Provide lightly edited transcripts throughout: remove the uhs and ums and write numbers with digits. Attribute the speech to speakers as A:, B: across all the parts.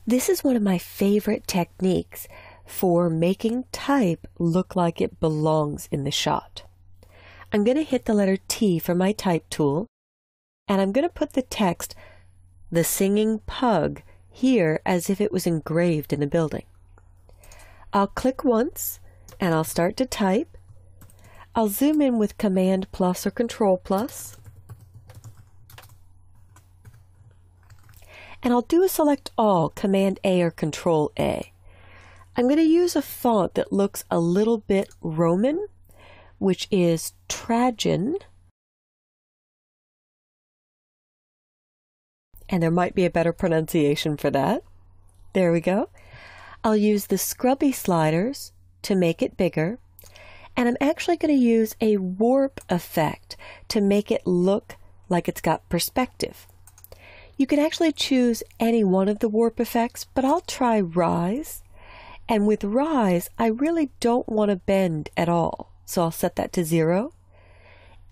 A: This is one of my favorite techniques for making type look like it belongs in the shot. I'm going to hit the letter T for my type tool, and I'm going to put the text, "The Singing Pug," here as if it was engraved in the building. I'll click once, and I'll start to type. I'll zoom in with Command plus or Control plus. And I'll do a select all, Command A or Control A. I'm going to use a font that looks a little bit Roman, which is Trajan. And there might be a better pronunciation for that. There we go. I'll use the scrubby sliders to make it bigger. And I'm actually going to use a warp effect to make it look like it's got perspective. You can actually choose any one of the warp effects, but I'll try Rise. And with Rise, I really don't want to bend at all, so I'll set that to 0.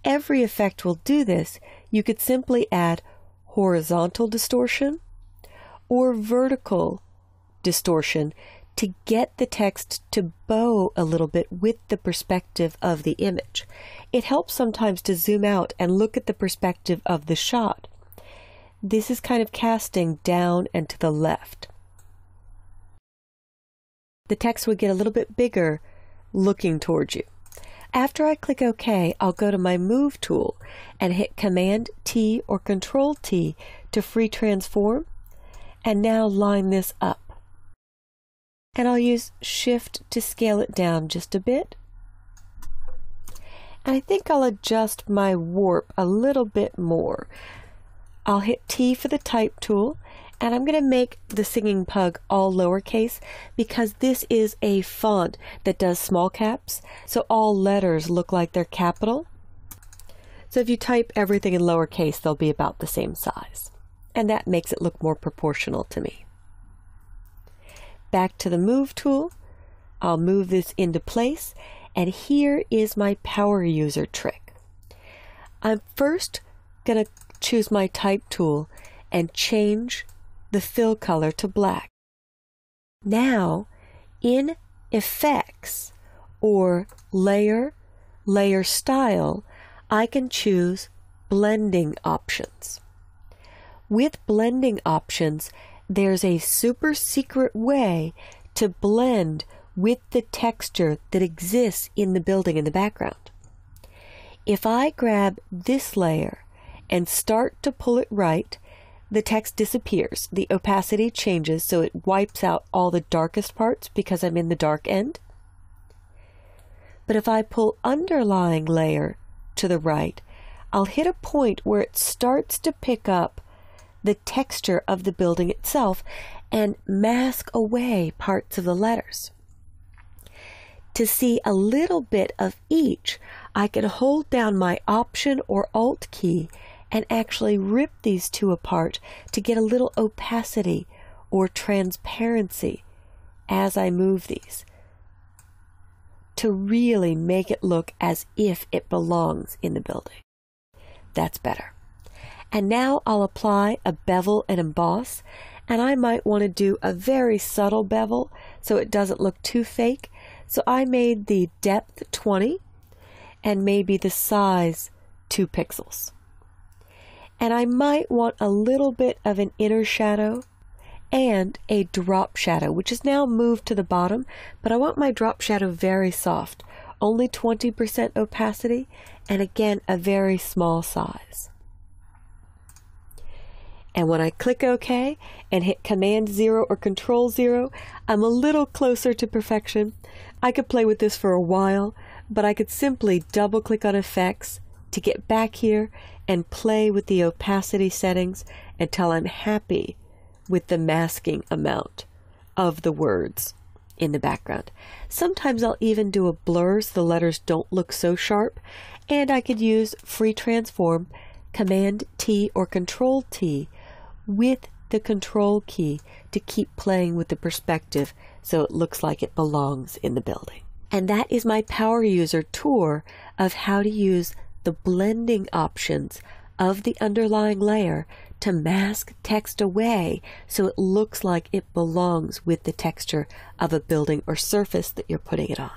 A: Every effect will do this. You could simply add horizontal distortion or vertical distortion to get the text to bow a little bit with the perspective of the image. It helps sometimes to zoom out and look at the perspective of the shot. This is kind of casting down and to the left. The text would get a little bit bigger looking towards you. After I click OK, I'll go to my Move tool and hit Command T or Control T to free transform, and now line this up. And I'll use Shift to scale it down just a bit. And I think I'll adjust my warp a little bit more. I'll hit T for the Type tool, and I'm going to make the Singing Pug all lowercase because this is a font that does small caps, so all letters look like they're capital. So if you type everything in lowercase, they'll be about the same size. And that makes it look more proportional to me. Back to the Move tool, I'll move this into place, and here is my power user trick. I'm first going to choose my Type tool and change the fill color to black. Now, in Effects or Layer, Layer Style, I can choose Blending options. With blending options, there's a super secret way to blend with the texture that exists in the building in the background. If I grab this layer and start to pull it right, the text disappears. The opacity changes, so it wipes out all the darkest parts because I'm in the dark end. But if I pull underlying layer to the right, I'll hit a point where it starts to pick up the texture of the building itself and mask away parts of the letters. To see a little bit of each, I can hold down my Option or Alt key and actually rip these two apart to get a little opacity or transparency as I move these, to really make it look as if it belongs in the building. That's better. And now I'll apply a bevel and emboss, and I might want to do a very subtle bevel so it doesn't look too fake. So I made the depth 20 and maybe the size 2 pixels. And I might want a little bit of an inner shadow and a drop shadow, which is now moved to the bottom, but I want my drop shadow very soft, only 20% opacity, and again a very small size. And when I click OK and hit Command 0 or Control 0, I'm a little closer to perfection. I could play with this for a while, but I could simply double click on Effects to get back here and play with the opacity settings until I'm happy with the masking amount of the words in the background. Sometimes I'll even do a blur so the letters don't look so sharp, and I could use Free Transform, Command T or Control T with the Control key to keep playing with the perspective so it looks like it belongs in the building. And that is my power user tour of how to use the blending options of the underlying layer to mask text away so it looks like it belongs with the texture of a building or surface that you're putting it on.